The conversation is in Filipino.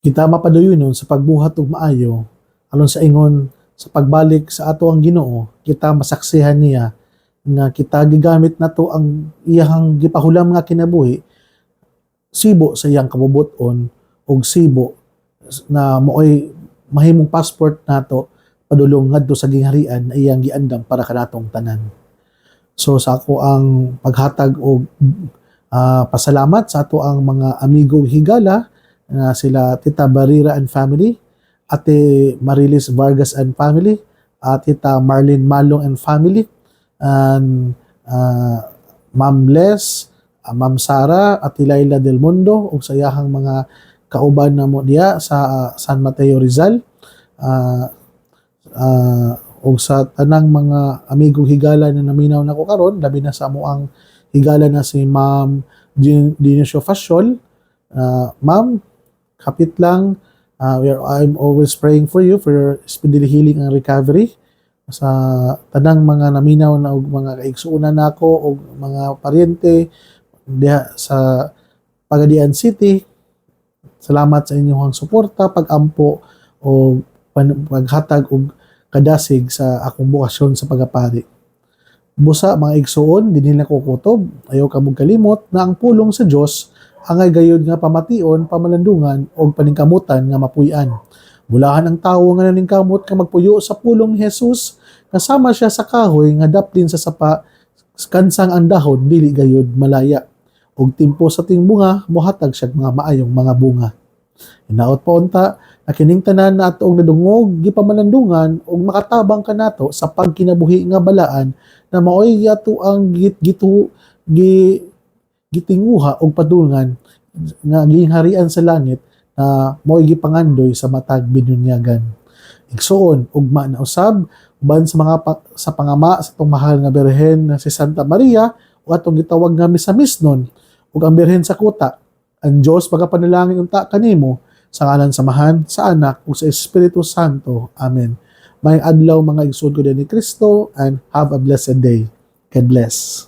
kita mapadayunon sa pagbuhat ug maayo aron sa ingon sa pagbalik sa ato ang Ginoo, kita masaksihan niya nga kita gigamit nato ang iyang gipahulam nga kinabuhi sibo sa iyang kabubuton og sibo na mo'y mahimong passport nato padulong ngadto sa gingharian na iyang giandam para kanatong tanan. So sa ako ang paghatag og pasalamat sa ato ang mga amigo higala na sila Tita Barira and family, Ate Marilis Vargas and family, Tita Marlene Malong and family, and Ma'am Les, Ma'am Sara, Ate Laila Del Mundo ug sa iyahang mga kauban na mo diya sa San Mateo Rizal, ug sa tanang mga amigong higala na naminaw nako karon, labi na sa amo ang higala na si Ma'am Dinocio Fasciol. Ma'am, kapit lang, I'm always praying for you for your speedy healing and recovery. Sa tanang mga naminaw na og mga kaigsuonan nako og mga paryente diha sa Pagadian City, salamat sa inyong suporta, pag-ampo o paghatag og kadasig sa akong bukasyon sa pagapari. Busa mga igsuon, dinhi na ko kutob, ayaw ka mong kalimot na ang pulong sa Dios angay gayud nga pamation, pamalandungan o paningkamutan nga mapuy-an. Bulahan ang tawo nga naningkamot nga magpuyo sa pulong ni Jesus, kasama siya sa kahoy nga daplin sa sapa, kansang ang dahon dili gayud malaya. Og timpo sa ting bunga, mohatag siya mga maayong mga bunga. Hinaot pa unta, na kining tanan na atong nadungog, gipamalandungan og makatabang kanato sa pagkinabuhi nga balaan na maoy yato ang gitinguha og padulngan nga gingharian sa langit na mo'y gipangandoy sa matag binyunyagan. Igsuon, ugma na usab, ban sa mga sa pangama sa itong mahal nga Birhen na si Santa Maria o atong gitawag nga misamisnon ug ang Birhen sa kuta. Ang Diyos pagapanalangin unta kanimo sa ngalan samahan sa Anak ug sa Espiritu Santo. Amen. May adlaw mga igsoon ko din ni Kristo and have a blessed day. God bless.